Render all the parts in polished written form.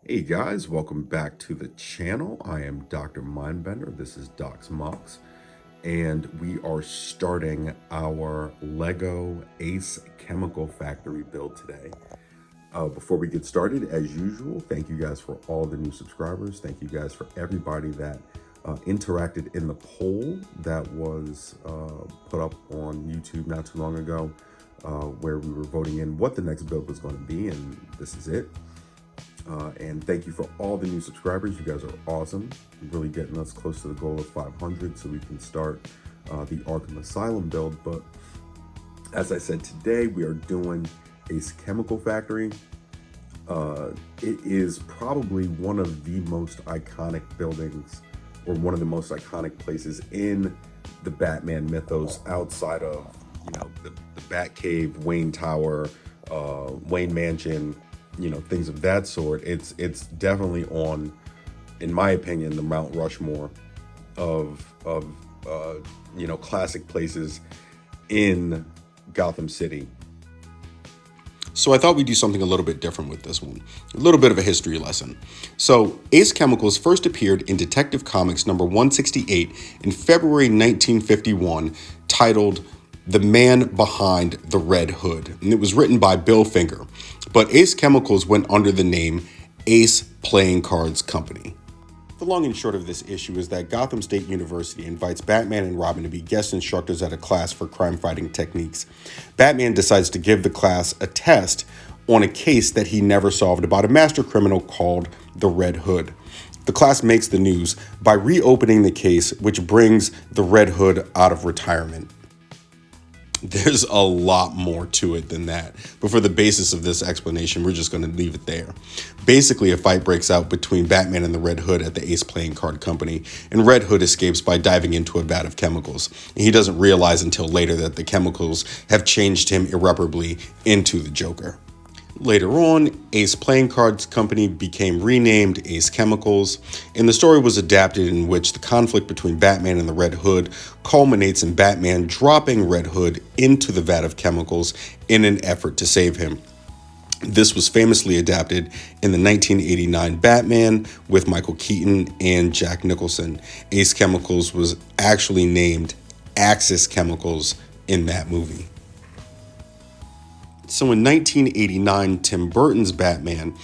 Hey guys, welcome back to the channel. I am Dr. Mindbender. This is Doc's Mocs, and we are starting our Lego Ace Chemical Factory build today. Before we get started, as usual, thank you guys for all the new subscribers. Thank you guys for everybody that interacted in the poll that was put up on YouTube not too long ago, where we were voting in what the next build was going to be, and this is it. And thank you for all the new subscribers. You guys are awesome. Really getting us close to the goal of 500 so we can start the Arkham Asylum build. But as I said, today we are doing Ace Chemical Factory. It is probably one of the most iconic buildings, or one of the most iconic places in the Batman mythos, outside of, the Batcave, Wayne Tower, Wayne Mansion, things of that sort. It's definitely on, in my opinion, the Mount Rushmore of classic places in Gotham City. So I thought we'd do something a little bit different with this one. A little bit of a history lesson. So Ace Chemicals first appeared in Detective Comics number 168 in February 1951, titled The Man Behind the Red Hood, and it was written by Bill Finger. But Ace Chemicals went under the name Ace Playing Cards Company. The long and short of this issue is that Gotham State University invites Batman and Robin to be guest instructors at a class for crime-fighting techniques. Batman decides to give the class a test on a case that he never solved about a master criminal called the Red Hood. The class makes the news by reopening the case, which brings the Red Hood out of retirement. There's a lot more to it than that, but for the basis of this explanation, we're just going to leave it there. Basically, a fight breaks out between Batman and the Red Hood at the Ace Playing Card Company, and Red Hood escapes by diving into a vat of chemicals. And he doesn't realize until later that the chemicals have changed him irreparably into the Joker. Later on, Ace Playing Cards Company became renamed Ace Chemicals, and the story was adapted in which the conflict between Batman and the Red Hood culminates in Batman dropping Red Hood into the vat of chemicals in an effort to save him. This was famously adapted in the 1989 Batman with Michael Keaton and Jack Nicholson. Ace Chemicals was actually named Axis Chemicals in that movie. So in 1989, Tim Burton's Batman,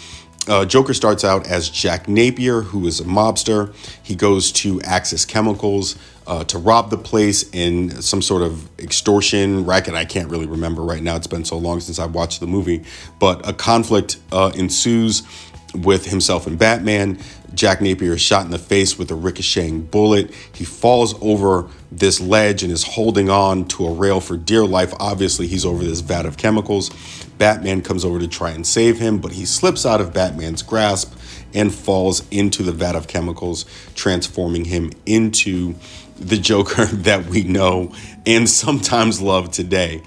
Joker starts out as Jack Napier, who is a mobster. He goes to Axis Chemicals to rob the place in some sort of extortion racket. I can't really remember right now. It's been so long since I watched the movie. But a conflict ensues with himself and Batman. Jack Napier is shot in the face with a ricocheting bullet. He falls over this ledge and is holding on to a rail for dear life. Obviously, he's over this vat of chemicals. Batman comes over to try and save him, but he slips out of Batman's grasp and falls into the vat of chemicals, transforming him into the Joker that we know and sometimes love today.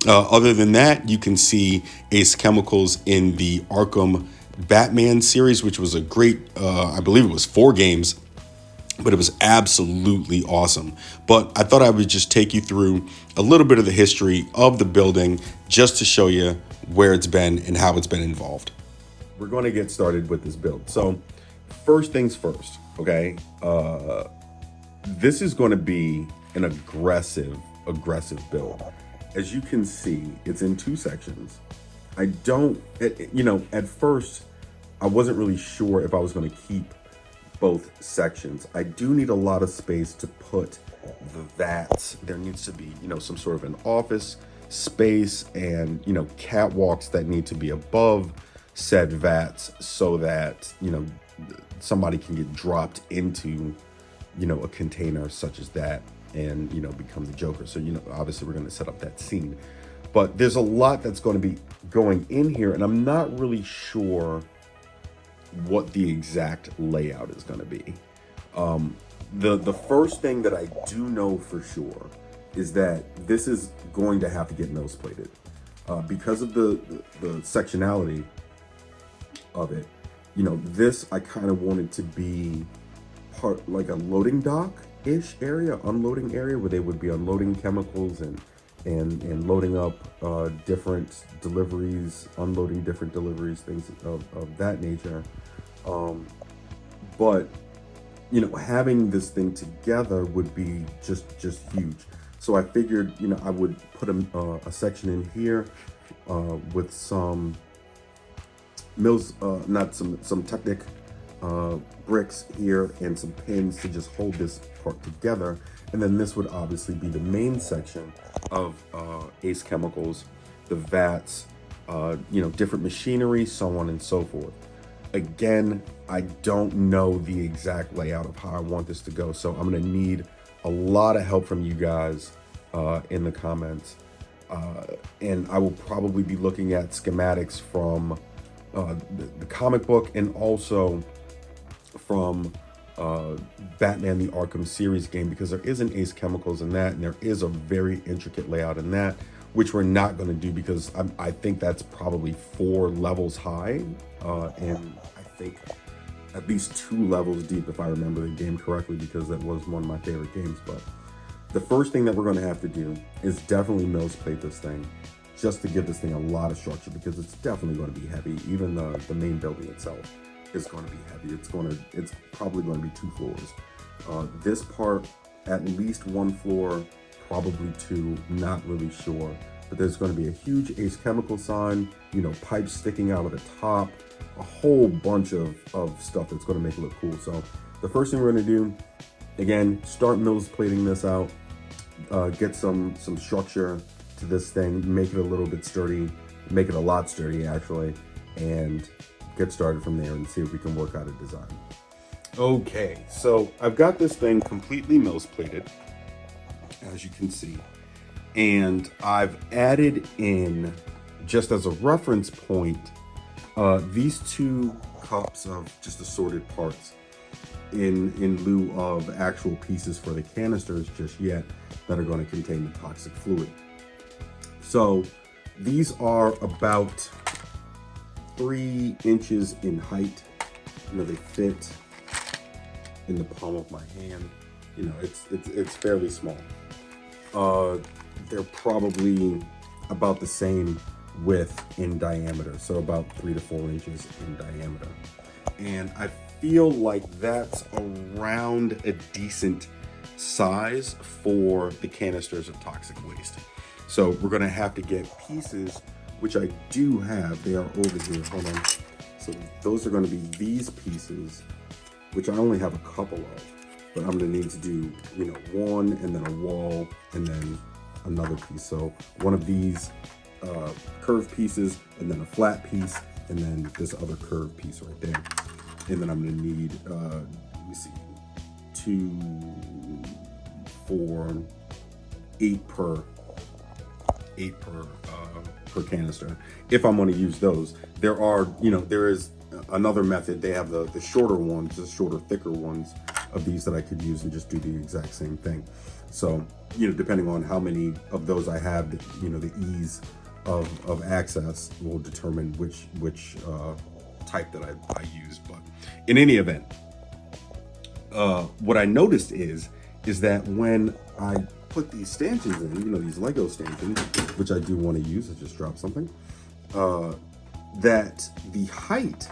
Other than that, you can see Ace Chemicals in the Arkham Batman series, which was a great, I believe it was 4 games, but it was absolutely awesome. But I thought I would just take you through a little bit of the history of the building just to show you where it's been and how it's been involved. We're going to get started with this build. So first things first, okay? This is going to be an aggressive build. As you can see, it's in 2 sections. At first, I wasn't really sure if I was going to keep both sections. I do need a lot of space to put the vats. There needs to be, some sort of an office space and, catwalks that need to be above said vats so that, somebody can get dropped into, a container such as that and, become the Joker. So, obviously we're going to set up that scene. But there's a lot that's going to be going in here, and I'm not really sure what the exact layout is going to be. The first thing that I do know for sure is that this is going to have to get nose plated because of the sectionality of it. This I kind of wanted to be part like a loading dock-ish area, unloading area where they would be unloading chemicals and loading up different deliveries, unloading different deliveries, things of that nature. But you know, having this thing together would be just huge. So I figured, you know, I would put a section in here with some mills, not some Technic bricks here, and some pins to just hold this part together. And then this would obviously be the main section of Ace Chemicals, the vats, you know, different machinery, so on and so forth. Again, I don't know the exact layout of how I want this to go, so I'm gonna need a lot of help from you guys in the comments. And I will probably be looking at schematics from the comic book, and also from Batman the Arkham Series game, because there is an Ace Chemicals in that, and there is a very intricate layout in that, which we're not going to do because I think that's probably 4 levels high, and I think at least 2 levels deep, if I remember the game correctly, because that was one of my favorite games. But the first thing that we're going to have to do is definitely mills plate this thing, just to give this thing a lot of structure, because it's definitely going to be heavy. Even the main building itself is going to be heavy. It's probably going to be 2 floors. This part, at least 1 floor, probably 2, not really sure. But there's going to be a huge Ace Chemical sign, you know, pipes sticking out of the top, a whole bunch of stuff that's going to make it look cool. So the first thing we're going to do, again, start mills plating this out, get some structure to this thing, make it a little bit sturdy, make it a lot sturdy actually, and get started from there and see if we can work out a design. Okay, so I've got this thing completely mills plated, as you can see, and I've added in, just as a reference point, these 2 cups of just assorted parts in lieu of actual pieces for the canisters just yet that are going to contain the toxic fluid. So these are about 3 inches in height. You know, they fit in the palm of my hand. You know, it's fairly small. They're probably about the same width in diameter, so about 3 to 4 inches in diameter. And I feel like that's around a decent size for the canisters of toxic waste. So we're gonna have to get pieces, which I do have. They are over here, hold on. So those are gonna be these pieces, which I only have a couple of, but I'm gonna need to do, you know, 1 and then a wall and then another piece. So one of these curved pieces, and then a flat piece, and then this other curved piece right there. And then I'm gonna need, let me see, 2, 4, 8 per canister, if I'm going to use those. There are, you know, there is another method. They have the shorter ones, the shorter, thicker ones of these that I could use and just do the exact same thing. So, you know, depending on how many of those I have, you know, the ease of access will determine which type that I use. But in any event, what I noticed is that when I put these stanchions in, you know, these Lego stanchions, which I do want to use, I just dropped something, that the height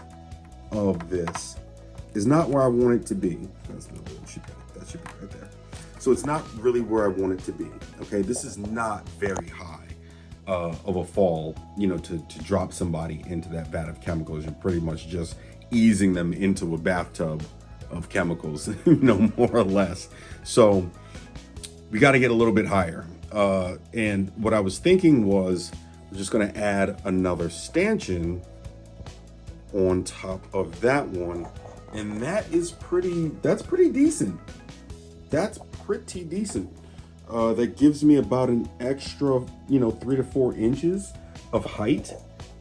of this is not where I want it to be. That should be right there. So it's not really where I want it to be. Okay, this is not very high of a fall, you know, to drop somebody into that vat of chemicals. You're pretty much just easing them into a bathtub of chemicals, you know, more or less. So we got to get a little bit higher. And what I was thinking was, we're just going to add another stanchion on top of that one. And that's pretty decent. That's pretty decent. That gives me about an extra, you know, 3 to 4 inches of height.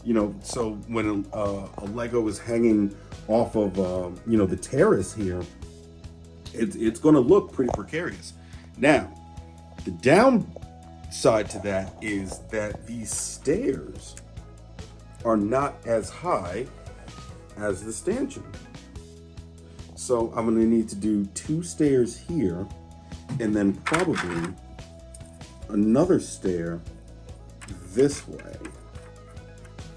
You know, so when a Lego is hanging off of, you know, the terrace here, it's going to look pretty precarious. Now, the downside to that is that these stairs are not as high as the stanchion. So I'm going to need to do 2 stairs here, and then probably another stair this way.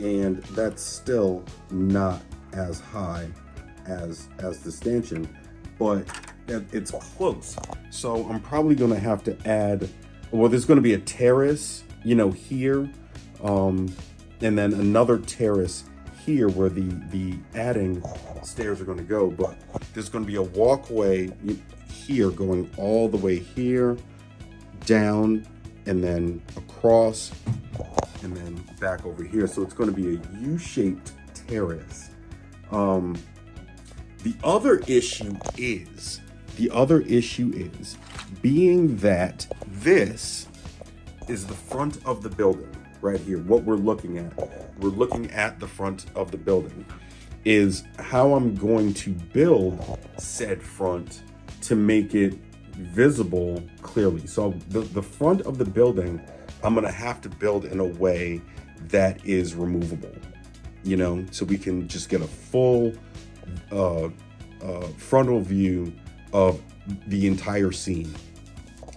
And that's still not as high as the stanchion, but it's close. So I'm probably gonna have to add, well, there's gonna be a terrace, you know, here, and then another terrace here where the adding stairs are gonna go, but there's gonna be a walkway here going all the way here, down, and then across, and then back over here. So it's gonna be a U-shaped terrace. The other issue is being that this is the front of the building right here. What we're looking at the front of the building is how I'm going to build said front to make it visible clearly. So the front of the building, I'm gonna have to build in a way that is removable, you know, so we can just get a full frontal view of the entire scene.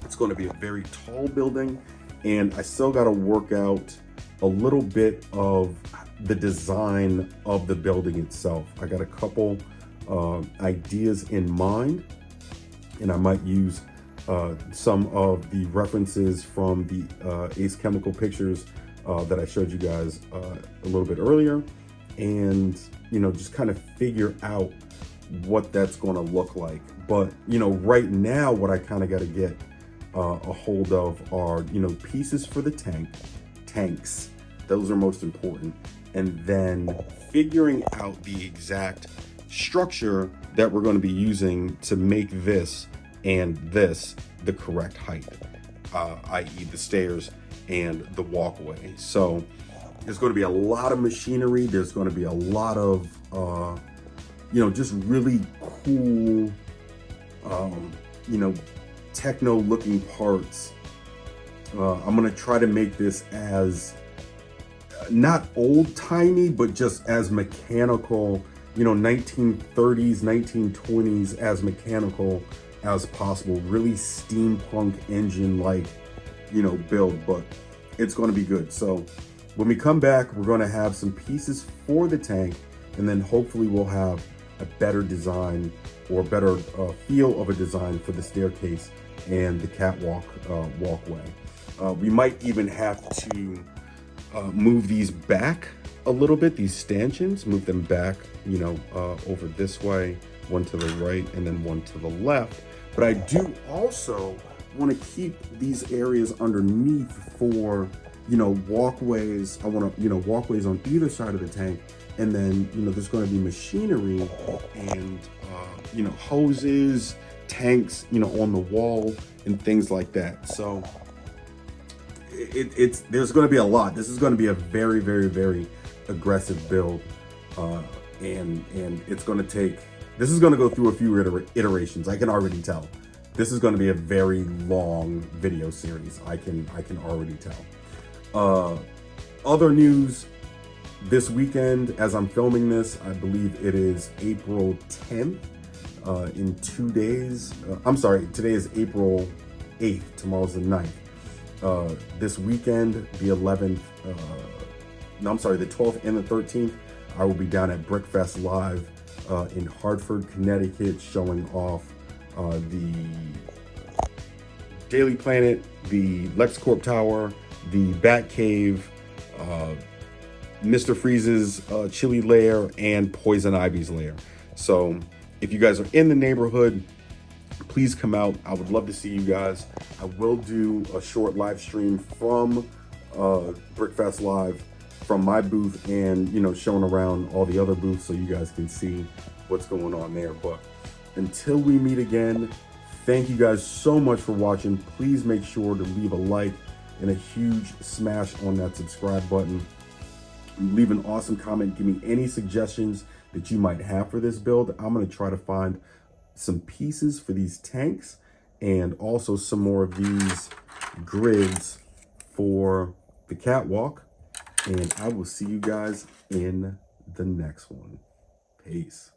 It's going to be a very tall building, and I still got to work out a little bit of the design of the building itself. I got a couple ideas in mind, and I might use some of the references from the Ace Chemical pictures that I showed you guys a little bit earlier, and you know, just kind of figure out what that's going to look like. But you know, right now what I kind of got to get a hold of are, you know, pieces for the tanks. Those are most important, and then figuring out the exact structure that we're going to be using to make this and this the correct height, i.e. the stairs and the walkway. So there's going to be a lot of machinery. There's going to be a lot of, you know, just really cool, you know, techno looking parts. I'm going to try to make this as not old timey, but just as mechanical, you know, 1930s, 1920s as mechanical as possible. Really steampunk engine like, you know, build, but it's going to be good. So when we come back, we're going to have some pieces for the tank, and then hopefully we'll have a better design or better feel of a design for the staircase and the catwalk walkway. We might even have to move these back a little bit, these stanchions, move them back, you know, over this way, one to the right and then one to the left. But I do also want to keep these areas underneath for, you know, walkways. I want to, you know, walkways on either side of the tank. And then, you know, there's going to be machinery and, you know, hoses, tanks, you know, on the wall and things like that. So there's going to be a lot. This is going to be a very, very, very aggressive build. And it's going to take, this is going to go through a few iterations. I can already tell. This is going to be a very long video series. I can already tell. Other news this weekend, as I'm filming this, I believe it is April 10th. In 2 days, I'm sorry, today is April 8th. Tomorrow's the 9th. This weekend, the 11th, no, I'm sorry, the 12th and the 13th, I will be down at Brickfest Live in Hartford, Connecticut, showing off the Daily Planet, the LexCorp Tower, the Batcave, Mr. Freeze's Chili Lair, and Poison Ivy's lair. So if you guys are in the neighborhood, please come out. I would love to see you guys. I will do a short live stream from Brickfest Live from my booth, and, you know, showing around all the other booths so you guys can see what's going on there. But until we meet again, thank you guys so much for watching. Please make sure to leave a like and a huge smash on that subscribe button. Leave an awesome comment. Give me any suggestions that you might have for this build. I'm going to try to find some pieces for these tanks and also some more of these grids for the catwalk. And I will see you guys in the next one. Peace.